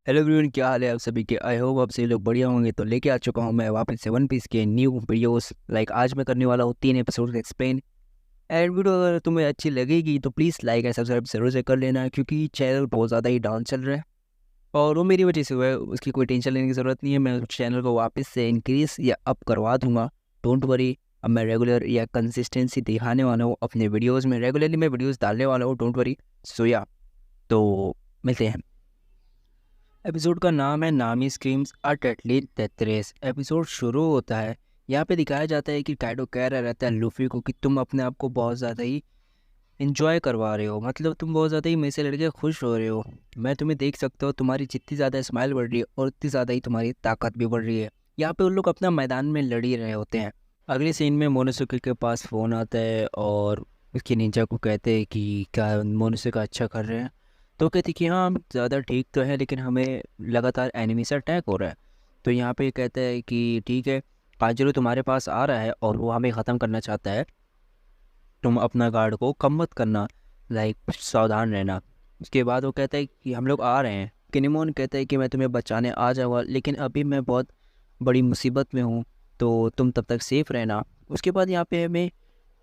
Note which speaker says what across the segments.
Speaker 1: Hello everyone, क्या हाल है आप सभी के। आई होप आप सभी लोग बढ़िया होंगे। तो लेके आ चुका हूँ मैं वापस से वन पीस के न्यू वीडियोस। आज मैं करने वाला हूँ 3 एपिसोड का एक्सप्लेन। एंड वीडियो अगर तुम्हें अच्छी लगेगी तो प्लीज़ लाइक एंड सब्सक्राइब जरूर से कर लेना, क्योंकि चैनल बहुत ज़्यादा ही डाउन चल रहा है और वो मेरी वजह से हुआ है। उसकी कोई टेंशन लेने की ज़रूरत नहीं है। मैं उस चैनल को वापस से इंक्रीज या अप करवा दूंगा। Don't worry. अब मैं रेगुलर या कंसिस्टेंसी दिखाने वाला हूँ अपने वीडियोज़ में। रेगुलरली मैं वीडियोज़ डालने वाला हूँ, डोंट वरी। सो या, तो मिलते हैं। एपिसोड का नाम है Nami screams a deadly death race. Episode शुरू होता है। यहाँ पे दिखाया जाता है कि काइडो कह रहा रहता है लूफी को कि तुम अपने आप को बहुत ज़्यादा ही इंजॉय करवा रहे हो, मतलब तुम बहुत ज़्यादा ही मेरे से लड़के खुश हो रहे हो। मैं तुम्हें देख सकता हूँ, तुम्हारी जितनी ज़्यादा स्माइल बढ़ रही है और उतनी ज़्यादा ही तुम्हारी ताकत भी बढ़ रही है। यहाँ पे उन लोग अपना मैदान में लड़ ही रहे होते हैं। अगले सीन में मोनोसुके के पास फ़ोन आता है और उसके निंजा को कहते हैं कि क्या मोनोसुके अच्छा कर रहे हैं। तो कहती कि हाँ, हम ज़्यादा ठीक तो है, लेकिन हमें लगातार एनिमी से अटैक हो रहा है। तो यहाँ पे कहता है कि ठीक है, काजरो तुम्हारे पास आ रहा है और वो हमें ख़त्म करना चाहता है। तुम अपना गार्ड को कम मत करना, सावधान रहना। उसके बाद वो कहता है कि हम लोग आ रहे हैं। किनेमोन कहता है कि मैं तुम्हें बचाने आ जाऊँगा, लेकिन अभी मैं बहुत बड़ी मुसीबत में हूँ, तो तुम तब तक सेफ़ रहना। उसके बाद यहाँ पे हमें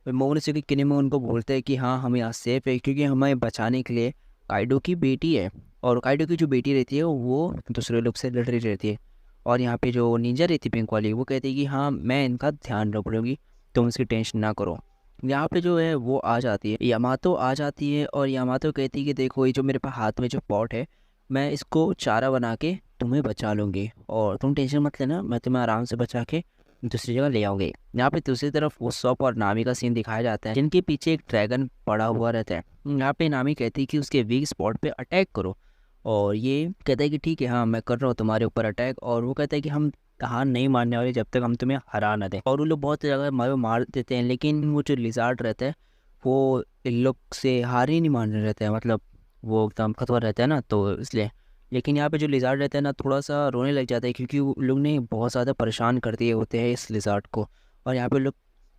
Speaker 1: मोहन से किनेमोन को बोलते हैं कि हाँ, हम यहाँ सेफ़ है, क्योंकि हमें बचाने के लिए काइडो की बेटी है। और काइडो की जो बेटी रहती है वो दूसरे लोग से लड़ रही रहती है। और यहाँ पे जो निंजा रहती है पिंक वाली, वो कहती है कि हाँ, मैं इनका ध्यान रख लूँगी, तुम इसकी टेंशन ना करो। यहाँ पे जो है वो आ जाती है, यामातो आ जाती है और यामातो कहती है कि देखो, ये जो मेरे पास हाथ में जो पॉट है, मैं इसको चारा बना के तुम्हें बचा लूँगी और तुम टेंशन मत लेना, मैं तुम्हें आराम से बचा के दूसरी जगह ले आओगे। यहाँ पे दूसरी तरफ उसोप और नामी का सीन दिखाया जाता है, जिनके पीछे एक ड्रैगन पड़ा हुआ रहता है। यहाँ पे नामी कहती है कि उसके वीक स्पॉट पे अटैक करो, और ये कहता है कि ठीक है, हाँ मैं कर रहा हूँ तुम्हारे ऊपर अटैक। और वो कहता है कि हम हार नहीं मानने वाले जब तक हम तुम्हें हरा ना दें। और वो लोग बहुत जगह मार देते हैं, लेकिन वो जो लिजार्ड रहता है वो इन लोग से हार ही नहीं मान रहे रहते हैं, मतलब वो एकदम खतरा रहता है ना, तो इसलिए। लेकिन यहाँ पे जो लिजार्ड रहता है ना, थोड़ा सा रोने लग जाता है, क्योंकि वो लोग ने बहुत ज़्यादा परेशान कर दिए होते हैं इस लिजार्ड को। और यहाँ पे लोग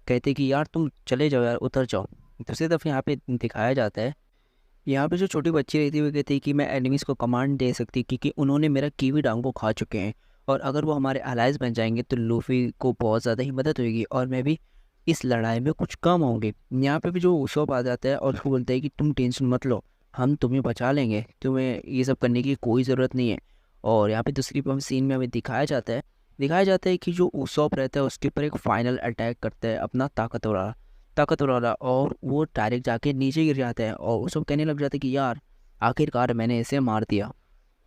Speaker 1: कहते हैं कि यार तुम चले जाओ यार, उतर जाओ। दूसरी तरफ यहाँ पे दिखाया जाता है, यहाँ पे जो छोटी बच्ची रहती है वो कहती है कि मैं एनिमीज़ को कमांड दे सकती, क्योंकि उन्होंने मेरा कीवी डांग को खा चुके हैं, और अगर वो हमारे अलाइज बन जाएंगे तो लूफी को बहुत ज़्यादा ही मदद होगी और मैं भी इस लड़ाई में कुछ कम होंगे। यहाँ पे भी जो उसोप आ जाता है और उसको बोलता है कि तुम टेंशन मत लो, हम तुम्हें बचा लेंगे, तुम्हें ये सब करने की कोई ज़रूरत नहीं है। और यहाँ पे दूसरी सीन में हमें दिखाया जाता है कि जो उसोप रहता है उसके ऊपर एक फाइनल अटैक करता है अपना ताकतवर वाला, और वो डायरेक्ट जाके नीचे गिर जाता है और उसको कहने लग जाता है कि यार आखिरकार मैंने इसे मार दिया।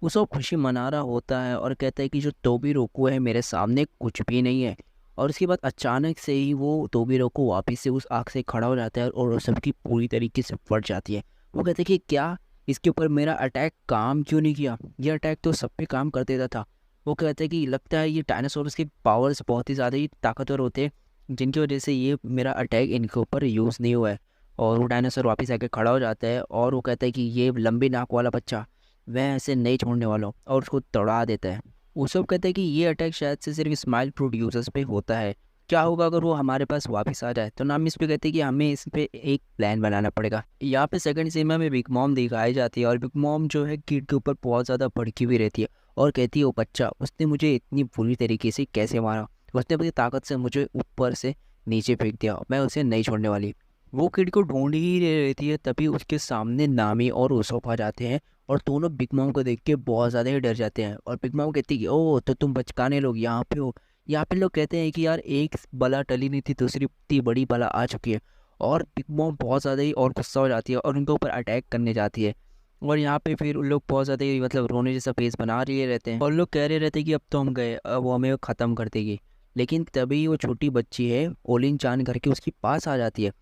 Speaker 1: उसको खुशी मना रहा होता है और कहता है कि जो तोबी रोको है मेरे सामने कुछ भी नहीं है। और उसके बाद अचानक से ही वो तोबी रोको वापस से उस आग से खड़ा हो जाता है और सबकी पूरी तरीके से फट जाती है। वो कहते हैं कि क्या इसके ऊपर मेरा अटैक काम क्यों नहीं किया, ये अटैक तो सब पे काम कर देता था। वो कहते हैं कि लगता है ये डायनासोर्स के पावर्स बहुत ही ज़्यादा ही ताकतवर होते हैं, जिनकी वजह से ये मेरा अटैक इनके ऊपर यूज़ नहीं हुआ है। और वो डायनासोर वापस आके खड़ा हो जाता है और वो कहता है कि ये लंबी नाक वाला बच्चा, मैं ऐसे नहीं छोड़ने वाला हूँ, और उसको तड़ा देता है। वो सब कहते हैं कि ये अटैक शायद से सिर्फ स्माइल प्रोड्यूसर्स पे होता है, क्या होगा अगर वो हमारे पास वापस आ जाए। तो नाम इस पे कहते हैं कि हमें इस पे एक प्लान बनाना पड़ेगा। यहाँ पे सेकंड सीन में बिग मॉम दिखाई जाती है और बिग मॉम जो है किड के ऊपर बहुत ज़्यादा भड़की हुई रहती है और कहती है वो बच्चा, उसने मुझे इतनी बुरी तरीके से कैसे मारा, उसने अपनी ताकत से मुझे ऊपर से नीचे फेंक दिया, मैं उसे नहीं छोड़ने वाली। वो किड को ढूंढ ही रहती है, तभी उसके सामने नामी और उसोप आ जाते हैं और दोनों बिग मॉम को देख के बहुत ज़्यादा ही डर जाते हैं। और बिग मॉम कहती है कि ओह, तो तुम बचकाने लोग यहाँ पे हो। यहाँ पे लोग कहते हैं कि यार एक बला टली नहीं थी, दूसरी इतनी बड़ी बला आ चुकी है। और बिग मॉम बहुत ज़्यादा ही और गुस्सा हो जाती है और उनके ऊपर अटैक करने जाती है। और यहाँ पे फिर उन लोग बहुत ज़्यादा ही मतलब रोने जैसा फेस बना रहे रहते हैं और लोग कह रहे रहते हैं कि अब तो हम गए, अब वो हमें ख़त्म कर देगी। लेकिन तभी वो छोटी बच्ची है ओलिन चान करके उसके पास आ जाती है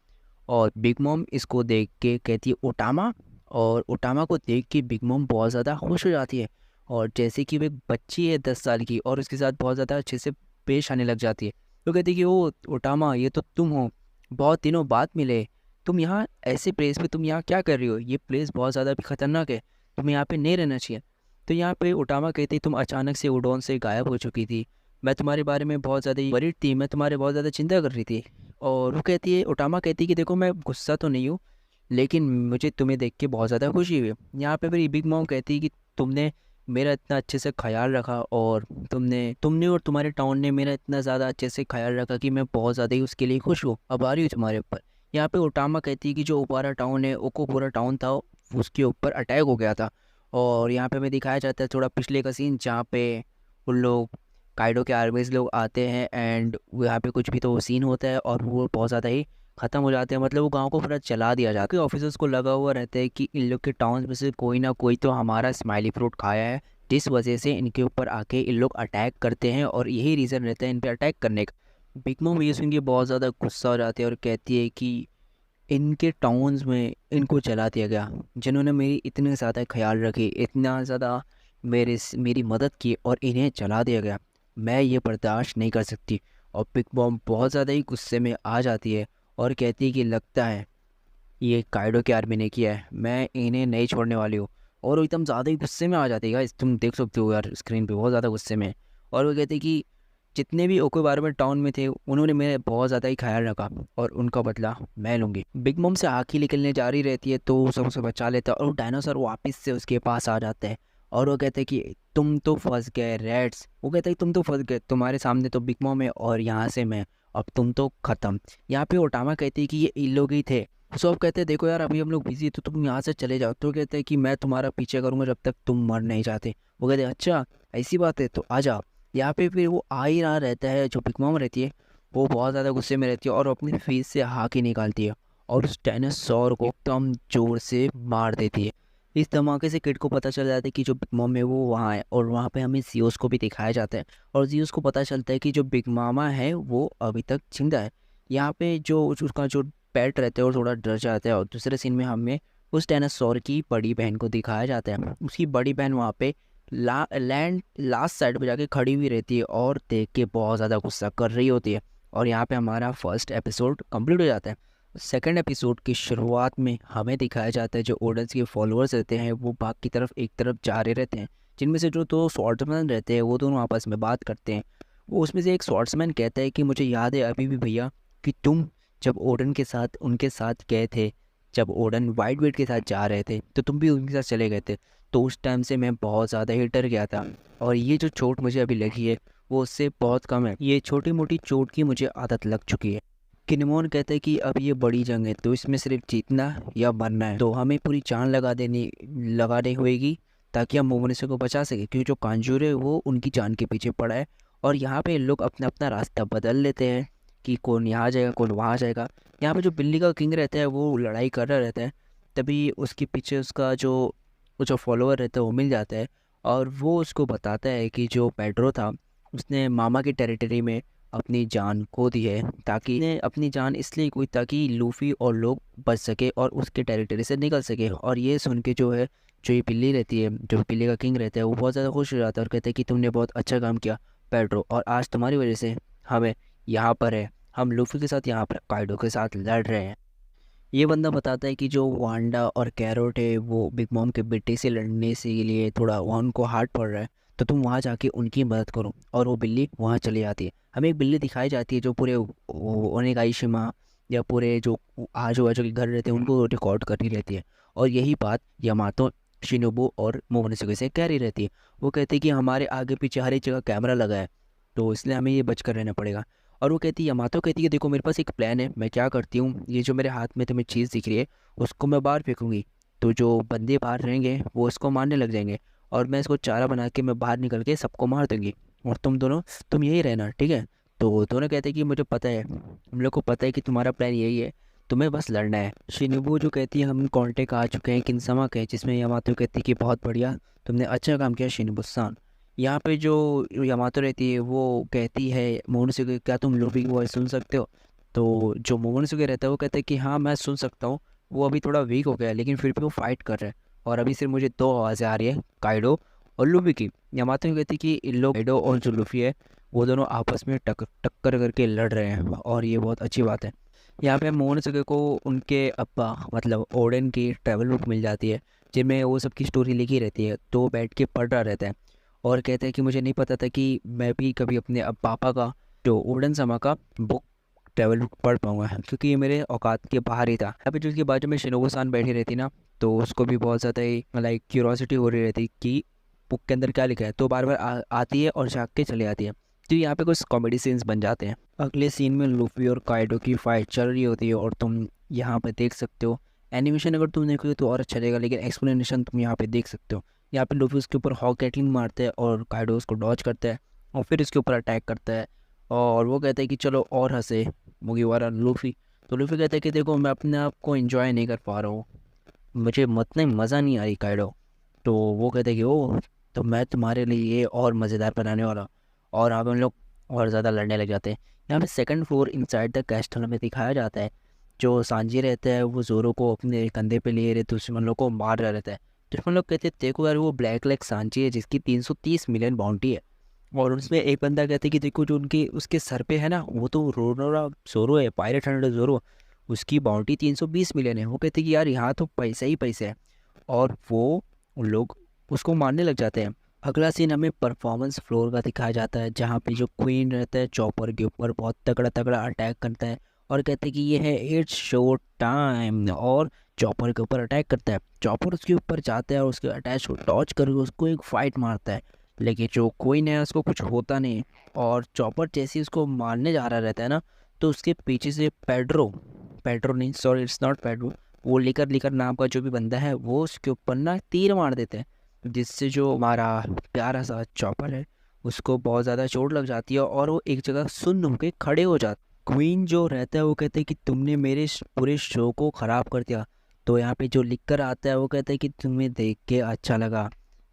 Speaker 1: और बिग मॉम इसको देख के कहती है ओटामा। और ओटामा को देख के बिग मॉम बहुत ज़्यादा खुश हो जाती है, और जैसे कि वो एक बच्ची है 10 साल की और उसके साथ बहुत ज़्यादा अच्छे से पेश आने लग जाती है। तो कहती है कि ओ ओटामा, ये तो तुम हो, बहुत दिनों बाद मिले। तुम यहाँ ऐसे प्लेस पे तुम यहाँ क्या कर रही हो, ये प्लेस बहुत ज़्यादा भी खतरनाक है, तुम्हें यहाँ पे नहीं रहना चाहिए। तो यहाँ पे ओटामा कहती तुम अचानक से उडोन से गायब हो चुकी थी, मैं तुम्हारे बारे में बहुत ज़्यादा वरीड थी, मैं तुम्हारे बहुत ज़्यादा चिंता कर रही थी। और वो कहती है, ओटामा कहती है कि देखो मैं गुस्सा तो नहीं हूँ, लेकिन मुझे तुम्हें देख के बहुत ज़्यादा खुशी हुई। यहाँ पे फिर बिग मॉम कहती है कि तुमने मेरा इतना अच्छे से ख्याल रखा, और तुमने और तुम्हारे टाउन ने मेरा इतना ज़्यादा अच्छे से ख्याल रखा कि मैं बहुत ज़्यादा ही उसके लिए खुश हूँ, आभारी हूँ तुम्हारे ऊपर। यहाँ पे ओटामा कहती है कि जो ओपारा टाउन है, ओकोपुरा टाउन था, उसके ऊपर अटैक हो गया था। और यहाँ पे हमें दिखाया जाता है थोड़ा पिछले का सीन, जहाँ पे उन लोग काइडो के आर्मीज लोग आते हैं, एंड यहाँ पे कुछ भी तो सीन होता है और वो बहुत ज़्यादा ही ख़त्म हो जाते हैं। मतलब वो गांव को पूरा चला दिया जाता है। ऑफिसर्स को लगा हुआ रहता है कि इन लोग के टाउन में से कोई ना कोई तो हमारा स्माइली फ्रूट खाया है, जिस वजह से इनके ऊपर आके इन लोग अटैक करते हैं, और यही रीज़न रहता है इन पे अटैक करने का। बिग मॉम ये सुन के बहुत ज़्यादा गुस्सा हो जाती है और कहती है कि इनके टाउन्स में इनको जला दिया गया, जिन्होंने मेरी इतने ज़्यादा ख्याल रखी, इतना ज़्यादा मेरी मदद की, और इन्हें जला दिया गया। मैं ये बर्दाश्त नहीं कर सकती। और बिग बॉम बहुत ज़्यादा ही गुस्से में आ जाती है और कहती है कि लगता है ये काइडो की आर्मी ने किया है, मैं इन्हें नहीं छोड़ने वाली हूँ। और वो एकदम ज़्यादा ही गुस्से में आ जाती है गाइस, तुम देख सकते हो यार स्क्रीन पे, बहुत ज़्यादा गुस्से में। और वो कहते हैं कि जितने भी ओकोबारमा टाउन में थे, उन्होंने मेरे बहुत ज़्यादा ही ख्याल रखा, और उनका बदला मैं लूँगी। बिग मॉम से आँखें निकलने जा रही रहती है, तो सब उसे बचा लेता है, और वो डायनासोर वापस से उसके पास आ जाते हैं। और वो कहते हैं कि तुम तो फंस गए रेड्स। वो कहते हैं तुम तो फंस गए, तुम्हारे सामने तो बिग मॉम है और यहाँ से मैं, अब तुम तो ख़त्म। यहाँ पे ओटामा कहती है कि ये इन लोग ही थे। सब कहते हैं देखो यार अभी हम लोग बिजी है, तो तुम यहाँ से चले जाओ। तो कहते हैं कि मैं तुम्हारा पीछे करूँगा जब तक तुम मर नहीं जाते। वो कहते हैं अच्छा ऐसी बात है, तो आ जाओ। यहाँ पे फिर वो आ ही रहा रहता है, जो बिग मॉम रहती है वो बहुत ज़्यादा गुस्से में रहती है, और अपनी फेस से हाकी निकालती है, और उस डायनासोर को एकदम जोर से मार देती है। इस धमाके से किड को पता चल जाता है कि जो बिग मॉम है वो वहाँ है, और वहाँ पे हमें जियोस को भी दिखाया जाता है, और जियोस को पता चलता है कि जो बिग मामा है वो अभी तक जिंदा है। यहाँ पे जो उसका जो पेट रहता है और थोड़ा डर जाता है, और दूसरे सीन में हमें उस डायनासोर की बड़ी बहन को दिखाया जाता है। उसकी बड़ी बहन वहाँ पे लैंड लास्ट साइड पे जाके खड़ी हुई रहती है, और देख के बहुत ज़्यादा गुस्सा कर रही होती है। और यहाँ पे हमारा फर्स्ट एपिसोड कंप्लीट हो जाता है। सेकंड एपिसोड की शुरुआत में हमें दिखाया जाता है जो ऑडियंस के फॉलोअर्स रहते हैं वो भाग की तरफ एक तरफ जा रहे रहते हैं, जिनमें से जो दो स्वॉर्ड्समैन रहते हैं वो दोनों आपस में बात करते हैं। वो उसमें से एक स्वॉर्ड्समैन कहता है कि मुझे याद है अभी भी भैया कि तुम जब ओडन के साथ उनके साथ गए थे, जब ओडन वाइट वेट के साथ जा रहे थे तो तुम भी उनके साथ चले गए थे, तो उस टाइम से मैं बहुत ज़्यादा ही डर गया था, और ये जो चोट मुझे अभी लगी है वो उससे बहुत कम है। ये छोटी मोटी चोट की मुझे आदत लग चुकी है। किनेमोन कहते हैं कि अब ये बड़ी जंग है, तो इसमें सिर्फ जीतना या मरना है, तो हमें पूरी जान लगानी होगी ताकि हम मोमोनिसो को बचा सके, क्योंकि जो कांजूर है वो उनकी जान के पीछे पड़ा है। और यहाँ पे लोग अपना अपना रास्ता बदल लेते हैं कि कौन यहाँ जाएगा कौन वहाँ जाएगा। यहाँ पे जो बिल्ली का किंग रहता है वो लड़ाई कर रहा रहता है, तभी उसके पीछे उसका जो फॉलोअर रहता है वो मिल जाता है, और वो उसको बताता है कि जो पेड्रो था उसने मामा की टेरिटरी में अपनी जान खो दी है, ताकि ने अपनी जान इसलिए कोई ताकि लूफी और लोग बच सके और उसके टेरिटरी से निकल सके। और ये सुन के जो है जो ये बिल्ली रहती है, जो बिल्ली का किंग रहता है, वो बहुत ज़्यादा खुश हो जाता है और कहते हैं कि तुमने बहुत अच्छा काम किया पेड्रो, और आज तुम्हारी वजह से हमें यहाँ पर है, हम लूफी के साथ यहाँ पर काइडो के साथ लड़ रहे हैं। ये बंदा बताता है कि जो वांडा और कैरोट है वो बिग मॉम के बेटे से लड़ने से लिए थोड़ा वहाँ उनको हार्ड पड़ रहा है, तो तुम वहाँ जाके उनकी मदद करो। और वो बिल्ली वहाँ चली जाती है। हमें एक बिल्ली दिखाई जाती है जो पूरे ओनेगाइशिमा या पूरे जो आजू बाजू के घर रहते हैं उनको रिकॉर्ड कर रही रहती है, और यही बात यामातो, शिनोबु और मोमोनोसुके से कह रही रहती है। वो कहते हैं कि हमारे आगे पीछे हर एक जगह कैमरा लगा है, तो इसलिए हमें ये बच कर रहना पड़ेगा। और वो कहती है यामातो कहती है देखो मेरे पास एक प्लान है, मैं क्या करती हूँ, ये जो मेरे हाथ में तुम्हें चीज़ दिख रही है उसको मैं बाहर फेंकूँगी, तो जो बंदे बाहर रहेंगे वो उसको मारने लग जाएंगे, और मैं इसको चारा बना के मैं बाहर निकल के सबको मार दूँगी, और तुम यही रहना, ठीक है। तो दोनों कहते हैं कि मुझे पता है, हम लोग को पता है कि तुम्हारा प्लान यही है, तुम्हें बस लड़ना है। शिनोबु जो कहती है हम कांटेक्ट आ चुके हैं किनसमा के, जिसमें यामातो कहती है कि बहुत बढ़िया, तुमने अच्छा काम किया शिनोबु-सान। यहाँ पे जो यामातो रहती है वो कहती है मोमोनोसुके क्या तुम लूफी की वॉइस सुन सकते हो, तो जो मोमोनोसुके रहता है वो कहता है कि हाँ मैं सुन सकता हूँ, वो अभी थोड़ा वीक हो गया है लेकिन फिर भी वो फाइट कर रहा है, और अभी सिर्फ मुझे दो आवाज़ें आ रही है काइडो और लूफी की। यामातो कहती है कि इन लोग काइडो और जो लूफी है वो दोनों आपस में टक्कर करके लड़ रहे हैं, और ये बहुत अच्छी बात है। यहाँ पे मोमोनोसुके को उनके अब्बा मतलब ओडेन की ट्रैवल बुक मिल जाती है, जिनमें वो सबकी स्टोरी लिखी रहती है, तो वो बैठ के पढ़ रहा रहता है, और कहते हैं कि मुझे नहीं पता था कि मैं भी कभी अपने अब पापा का जो ओडन समा का बुक ट्रैवल बुक पढ़ पाऊंगा, क्योंकि ये मेरे औकात के बाहर ही था। अभी जो उसके बाजू में शिनोबु-सान बैठी रहती ना, तो उसको भी बहुत ज़्यादा ही लाइक क्यूरोसिटी हो रही रहती कि बुक के अंदर क्या लिखा है, तो बार बार आती है और झाँक के चले आती है। तो यहाँ पे कुछ कॉमेडी सीन्स बन जाते हैं। अगले सीन में लूफी और काइडो की फाइट चल रही होती है और तुम यहाँ पे देख सकते हो। एनिमेशन अगर तुम देखोगे तो और अच्छा रहेगा, लेकिन एक्सप्लेनेशन तुम यहाँ पे देख सकते हो। यहाँ पे लूफी उसके ऊपर हॉक कैटलिंग मारता है और काइडो उसको डॉज करता है और फिर इसके ऊपर अटैक करता है। और वो कहता है कि चलो और हंसे मुगिवारा लूफी। तो लूफी कहता है कि देखो मैं अपने आप को एंजॉय नहीं कर पा रहा हूँ, मुझे मतलब मज़ा नहीं आ रही काइडो। तो वो कहते हैं कि ओ, तो मैं तुम्हारे लिए ये और मज़ेदार बनाने वाला हूँ। और यहाँ पे हम लोग और ज़्यादा लड़ने लग जाते हैं। यहाँ पे second floor inside the castle में दिखाया जाता है। जो सांजी रहता है वो जोरो को अपने कंधे पे लिए रहते दुश्मन लोग को मार रहा रहता है। दुश्मन लोग कहते हैं देखो यार वो ब्लैक लेग सांची है जिसकी 330 मिलियन बाउंटी है। और उसमें एक बंदा कहता है कि देखो जो उनके उसके सर पे है ना, वो तो रोनोरा जोरो है, पायरेट हंड्रेड जोरो, उसकी बाउंटी 320 मिलियन है। वो कहते हैं कि यार यहाँ तो पैसा ही पैसा है। और वो उन लोग उसको मारने लग जाते हैं। अगला सीन हमें परफॉर्मेंस फ्लोर का दिखाया जाता है, जहाँ पे जो क्वीन रहता है चॉपर के ऊपर बहुत तगड़ा तगड़ा अटैक करता है और कहते हैं कि ये है इट्स शो टाइम, और चॉपर के ऊपर अटैक करता है। चॉपर उसके ऊपर जाता है और उसके अटैच को डॉच करके उसको एक फाइट मारता है, लेकिन जो क्वीन है उसको कुछ होता नहीं। और चॉपर जैसे ही उसको मारने जा रहा रहता है ना, तो उसके पीछे से पेड्रो पेड्रो नहीं, सॉरी इट्स नॉट पेड्रो, वो लिकर लिकर नाम का जो भी बंदा है वो उसके ऊपर ना तीर मार देते हैं, जिससे जो हमारा प्यारा सा चॉपर है उसको बहुत ज़्यादा चोट लग जाती है और वो एक जगह सुन्न होकर खड़े हो जाते। क्वीन जो रहता है वो कहते हैं कि तुमने मेरे पूरे शो को ख़राब कर दिया। तो यहाँ पे जो लिख कर आता है वो कहता है कि तुम्हें देख के अच्छा लगा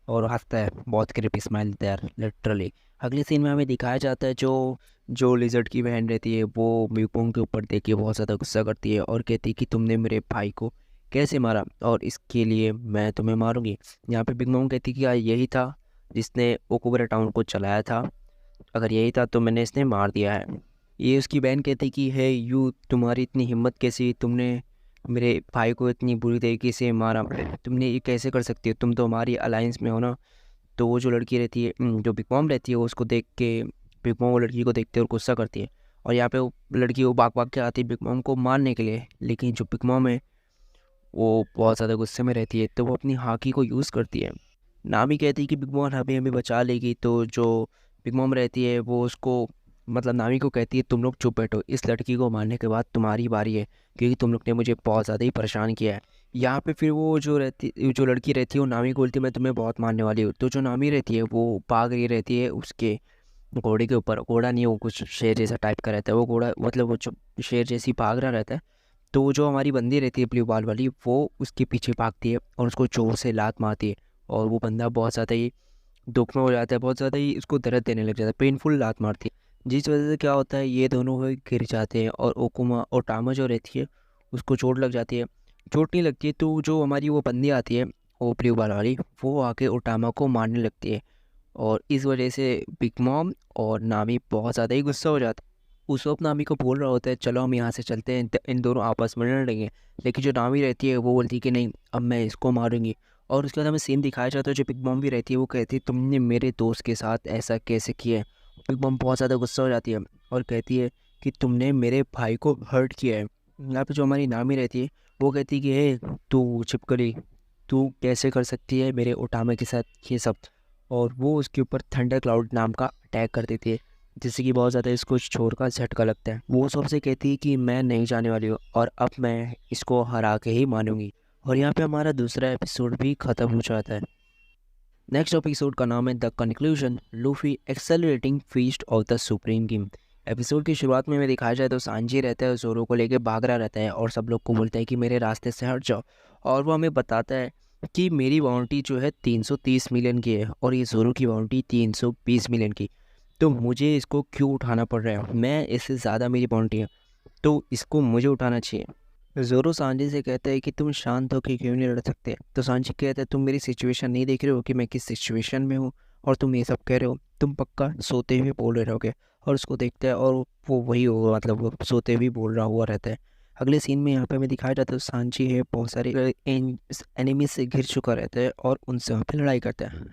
Speaker 1: और हंसता है, बहुत क्रिपी स्माइल देता है लिटरली। अगले सीन में हमें दिखाया जाता है जो जो लिजर्ड की बहन रहती है वो म्यूपोंग के ऊपर देख के बहुत ज़्यादा गुस्सा करती है और कहती है कि तुमने मेरे भाई को कैसे मारा और इसके लिए मैं तुम्हें मारूंगी। यहाँ पे बिग मॉम कहती है कि यार यही था जिसने ओकुबरा टाउन को चलाया था, अगर यही था तो मैंने इसने मार दिया है। ये उसकी बहन कहती कि है यू, तुम्हारी इतनी हिम्मत कैसी, तुमने मेरे भाई को इतनी बुरी तरीके से मारा, तुमने ये कैसे कर सकती हो, तुम तो हमारी अलायंस में हो ना। तो वो जो लड़की रहती है जो बिग मॉम रहती है वो उसको देख के बिग मॉम वो लड़की को देखते और गुस्सा करती है। और यहाँ पे वो लड़की वो भाग भाग के आती है बिग मॉम को मारने के लिए, लेकिन जो बिग मॉम है वो बहुत ज़्यादा गुस्से में रहती है तो वो अपनी हाकी को यूज़ करती है। नामी कहती है कि बिग मॉम हमें हमें बचा लेगी। तो जो बिग मॉम रहती है वो उसको मतलब नामी को कहती है तुम लोग चुप बैठो, इस लड़की को मारने के बाद तुम्हारी बारी है, क्योंकि तुम लोग ने मुझे बहुत ज़्यादा ही परेशान किया है। यहाँ पे फिर वो जो लड़की रहती है वो नामी को बोलती है मैं तुम्हें बहुत मारने वाली हूँ। तो जो नामी रहती है वो भाग रही रहती है उसके घोड़े के ऊपर, घोड़ा नहीं वो कुछ शेर जैसा टाइप का रहता है, वो घोड़ा मतलब वो जो शेर जैसी भाग रहा रहता है। तो जो हमारी बंदी रहती है ब्लू बाल वाली वो उसके पीछे भागती है और उसको जोर से लात मारती है और वो बंदा बहुत ज़्यादा ही दुख में हो जाता है, बहुत ज़्यादा ही उसको दर्द देने लग जाता है, पेनफुल लात मारती है, जिस वजह से क्या होता है ये दोनों ही गिर जाते हैं और ओकुमा और टामा जो रहती है उसको चोट लग जाती है। चोट नहीं लगती है तो जो हमारी वो बंदी आती है वो ब्लू बाल वाली वो आके ओटामा को मारने लगती है और इस वजह से बिग मॉम और नामी बहुत ज़्यादा ही गुस्सा हो जाता है। उस वक्त नामी को बोल रहा होता है चलो हम यहाँ से चलते हैं, इन दोनों आपस में लड़ लेंगे, लेकिन जो नामी रहती है वो बोलती है कि नहीं अब मैं इसको मारूंगी। और उसके बाद हमें सीन दिखाया जाता है जो बिग मॉम भी रहती है वो कहती है तुमने मेरे दोस्त के साथ ऐसा कैसे किया है। बिग मॉम बहुत ज़्यादा गुस्सा हो जाती है और कहती है कि तुमने मेरे भाई को हर्ट किया है। यहाँ पे जो हमारी नामी रहती है वो कहती है कि हे तू छिपकली, तू कैसे कर सकती है मेरे ओटामा के साथ ये सब। और वो उसके ऊपर थंडर क्लाउड नाम का अटैक कर देती है, जिससे कि बहुत ज़्यादा इसको छोर का झटका लगता है। वो सबसे कहती है कि मैं नहीं जाने वाली हूँ और अब मैं इसको हरा के ही मानूंगी। और यहाँ पे हमारा दूसरा एपिसोड भी ख़त्म हो जाता है। नेक्स्ट एपिसोड का नाम है the conclusion, Luffy accelerating feast of the supreme king. Episode की शुरुआत में दिखाया जाए तो सांजी रहता है जोरो को लेके भाग रहा रहता है और सब लोग को बोलता है कि मेरे रास्ते से हट जाओ। और वो हमें बताता है कि मेरी बाउंटी जो है 330 मिलियन की है और ये जोरो की बाउंटी 320 मिलियन की, तो मुझे इसको क्यों उठाना पड़ रहा है, मैं इससे ज़्यादा मेरी बाउंटी है तो इसको मुझे उठाना चाहिए। जोरो सांजी से कहता है कि तुम शांत होकर क्यों नहीं लड़ सकते। तो सांजी कहता है तुम मेरी सिचुएशन नहीं देख रहे हो कि मैं किस सिचुएशन में हूँ और तुम ये सब कह रहे हो, तुम पक्का सोते हुए बोल रहे रहोगे। और उसको देखता है और वो वही होगा, मतलब वो सोते हुए बोल रहा हुआ रहता है। अगले सीन में यहाँ पे हमें दिखाया जाता है सांजी है बहुत सारे एनिमी से घिर चुका रहता है और उनसे वहाँ पे लड़ाई करता है।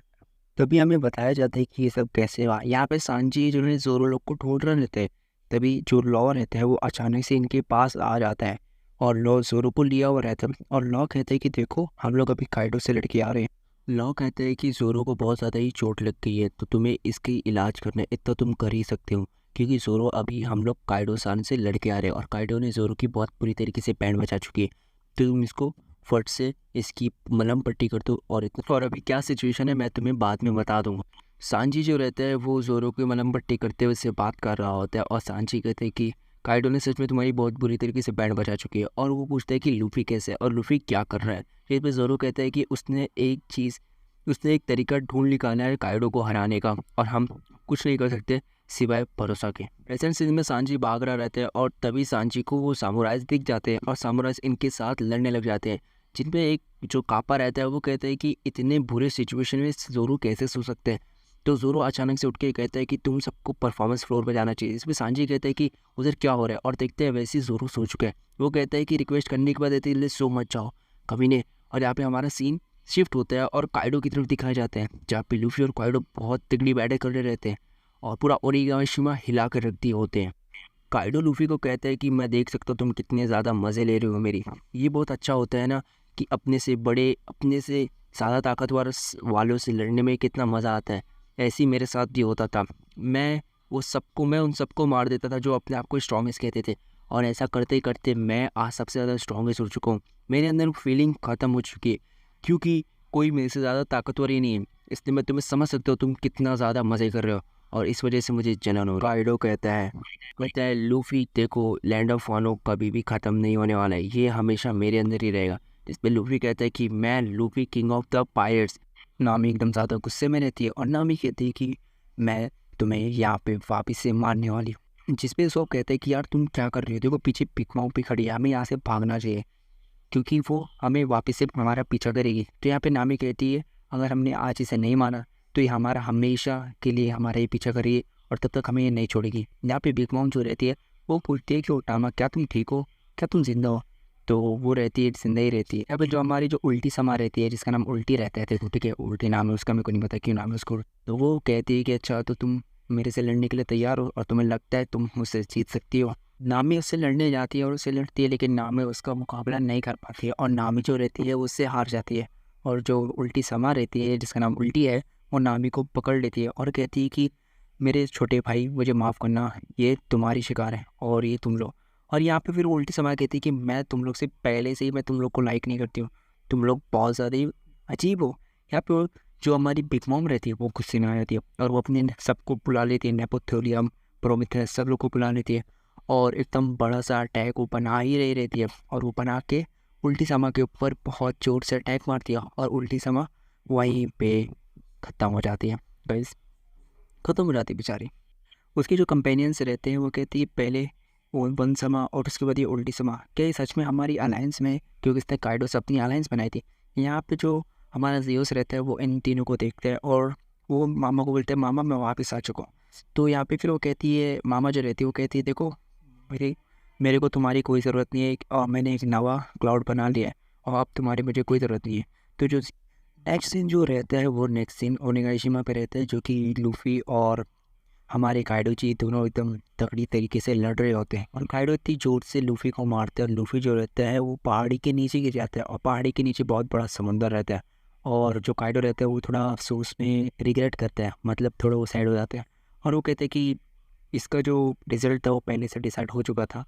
Speaker 1: तभी हमें बताया जाता है कि ये सब कैसे हुआ। यहाँ पे सांजी जो है जोरो लोग को ढूंढ रहे रहते हैं, तभी जो लॉ रहता है वो अचानक से इनके पास आ जाता है और लॉ जोरो को लिया हुआ रहता है और लॉ कहते हैं कि देखो हम लोग अभी काइडो से लड़के आ रहे हैं लॉ कहते हैं कि ज़ोरो को बहुत ज़्यादा ही चोट लग गई है, तो तुम्हें इसकी इलाज करना है, इतना तुम कर ही सकते हो। क्योंकि ज़ोरो अभी हम लोग काइडो सान से लड़के आ रहे हैं और काइडो ने ज़ोरो की बहुत बुरी तरीके से बैंड बचा चुकी है। तो तुम इसको फट से इसकी मलहम पट्टी कर दो और इतना, और अभी क्या सिचुएशन है मैं तुम्हें बाद में बता दूंगा। सांजी जो रहता है वो ज़ोरो की मलहम पट्टी करते हुए उससे बात कर रहा होता है और सांजी कहते हैं कि काइडो ने सच में तुम्हारी बहुत बुरी तरीके से बैंड बचा चुकी है। और वो पूछता है कि लूफी कैसे है और लूफी क्या कर रहा है। फिर पे ज़ोरो कहता है कि उसने एक तरीका ढूंढ निकाला है काइडो को हराने का और हम कुछ नहीं कर सकते सिवाय भरोसा के। प्रेजेंट सीन में सांजी भाग रहा रहता है और तभी सांजी को वो सामुराइज दिख जाते हैं और सामुराइज इनके साथ लड़ने लग जाते हैं, जिनमें एक जो कापा रहता है वो कहता है कि इतने बुरे सिचुएशन में ज़ोरो कैसे सो सकते हैं। तो ज़ोरो अचानक से उठ के कहता है कि तुम सबको परफॉर्मेंस फ्लोर पर जाना चाहिए। इसमें सांजी कहता है कि उधर क्या हो रहा है और देखते हैं वैसे ही ज़ोरो सो चुका है। वो कहता है कि रिक्वेस्ट करने के बाद कहते हैं सो मत जाओ कभी नहीं। और यहाँ पे हमारा सीन शिफ्ट होता है और काइडो की तरफ दिखाए जाते हैं, जहाँ पे लूफी और काइडो बहुत तगड़ी बैटल कर रहे रहते हैं और पूरा ओनिगाशिमा हिला कर रख दिए होते हैं। काइडो लूफी को कहता है कि मैं देख सकता हूँ तुम कितने ज़्यादा मज़े ले रहे हो मेरी। ये बहुत अच्छा होता है ना कि अपने से बड़े, अपने से ज़्यादा ताकतवर वालों से लड़ने में कितना मज़ा आता है। ऐसे ही मेरे साथ भी होता था। मैं उन सबको मार देता था जो अपने आप को स्ट्रॉन्गेस्ट कहते थे, और ऐसा करते करते मैं आज सबसे ज़्यादा स्ट्रॉन्गेस्ट हो चुका हूँ। मेरे अंदर फीलिंग ख़त्म हो चुकी है क्योंकि कोई मेरे से ज़्यादा ताकतवर ही नहीं है। इसलिए मैं तुम्हें समझ सकता हूँ तुम कितना ज़्यादा मज़े कर रहे हो और इस वजह से मुझे जलन हो रहा है। काइडो कहता है लूफी देखो, लैंड ऑफ वानो कभी भी ख़त्म नहीं होने वाला है, ये हमेशा मेरे अंदर ही रहेगा। जिस पे लूफी कहता है कि मैं Luffy king of the pirates. नामी एकदम ज़्यादा गुस्से में रहती है और नामी कहती है कि मैं तुम्हें यहाँ पे वापस से मारने वाली हूँ। जिस पे सब कहते हैं कि यार तुम क्या कर रही हो, देखो पीछे पिक माउ पे खड़ी है, हमें यहाँ से भागना चाहिए क्योंकि वो हमें वापस से हमारा पीछा करेगी। तो यहाँ पे नामी कहती है अगर हमने आज इसे नहीं माना तो ये हमारा हमेशा के लिए हमारा ही पीछा करेगी और तब तक हमें ये नहीं छोड़ेगी। यहाँ पे बिग मॉम जो रहती है वो पूछती है कि ओटामा क्या तुम ठीक हो, क्या तुम जिंदा हो। तो वो रहती है जिंदा ही रहती है। यहाँ पे जो हमारी जो उल्टी समा रहती है जिसका नाम उल्टी रहता है, देखो ठीक है उल्टी नाम है उसका, मेरे को नहीं पता क्यों नाम है उसको। तो वो कहती है कि अच्छा तो तुम मेरे से लड़ने के लिए तैयार हो और तुम्हें लगता है तुम मुझसे जीत सकती हो। नामी उससे लड़ने जाती है और उससे लड़ती है लेकिन नामी उसका मुकाबला नहीं कर पाती है और नामी जो रहती है वो उससे हार जाती है। और जो उल्टी समा रहती है जिसका नाम उल्टी है वो नामी को पकड़ लेती है और कहती है कि मेरे छोटे भाई मुझे माफ़ करना, ये तुम्हारी शिकार है और ये तुम लोग। और यहाँ पे फिर वो उल्टी समा कहती है कि मैं तुम लोग से पहले से ही मैं तुम लोग को लाइक नहीं करती हूँ, तुम लोग बहुत ज़्यादा ही अजीब हो। यहाँ पे जो हमारी बिग मॉम रहती है वो गुस्से में आ जाती है और वो अपने सबको बुला लेती है, नेपोथोलियम, प्रोमिथेस, सब लोग को बुला लेती है और एकदम बड़ा सा अटैक वो बना ही रही रहती है। और वो बना के उल्टी समा के ऊपर बहुत जोर से अटैक मारती है और उल्टी समा वहीं पे ख़त्म हो जाती है। गाइस ख़त्म हो जाती है बेचारी। उसके जो कंपेनियंस रहते हैं वो कहती है पहले वो वन समा और उसके बाद ये उल्टी समा, क्या ये सच में हमारी अलायंस में, क्योंकि इसने काइडो से अपनी अलायंस बनाई थी। यहाँ पे जो हमारा जियोस रहता है वो इन तीनों को देखता है और वो मामा को बोलते हैं मामा मैं वापस आ चुका हूँ। तो यहाँ पे फिर वो कहती है, मामा जो रहती है वो कहती है देखो मेरे मेरे को तुम्हारी कोई ज़रूरत नहीं है और मैंने एक नवा क्लाउड बना लिया है और अब तुम्हारी मुझे कोई ज़रूरत नहीं है। तो जो नेक्स्ट सीन जो रहता है वो नेक्स्ट सीन ओनिगाशिमा पे रहता है, जो कि लूफी और हमारे काइडो जी दोनों एकदम तगड़ी तरीके से लड़ रहे होते हैं और काइडो इतनी जोर से लूफी को मारते हैं और लूफी जो रहता है वो पहाड़ी के नीचे गिर जाता है और पहाड़ी के नीचे बहुत बड़ा समुंदर रहता है। और जो काइडो रहता है वो थोड़ा अफसोस में रिग्रेट करता है, मतलब थोड़ा वो साइड हो जाते हैं और वो कहते हैं कि इसका जो रिजल्ट था वो पहले से डिसाइड हो चुका था,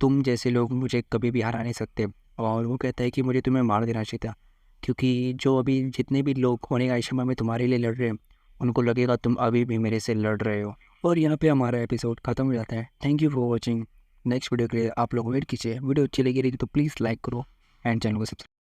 Speaker 1: तुम जैसे लोग मुझे कभी भी हरा नहीं सकते। और वो कहता है कि मुझे तुम्हें मार देना चाहिए था क्योंकि जो अभी जितने भी लोग होने आइशमा में तुम्हारे लिए लड़ रहे हैं उनको लगेगा तुम अभी भी मेरे से लड़ रहे हो। और यहाँ पे हमारा एपिसोड ख़त्म हो जाता है। Thank you for watching. Next video के लिए आप लोग वेट कीजिए। वीडियो अच्छी लगी रही तो प्लीज़ लाइक करो एंड चैनल को सब्सक्राइब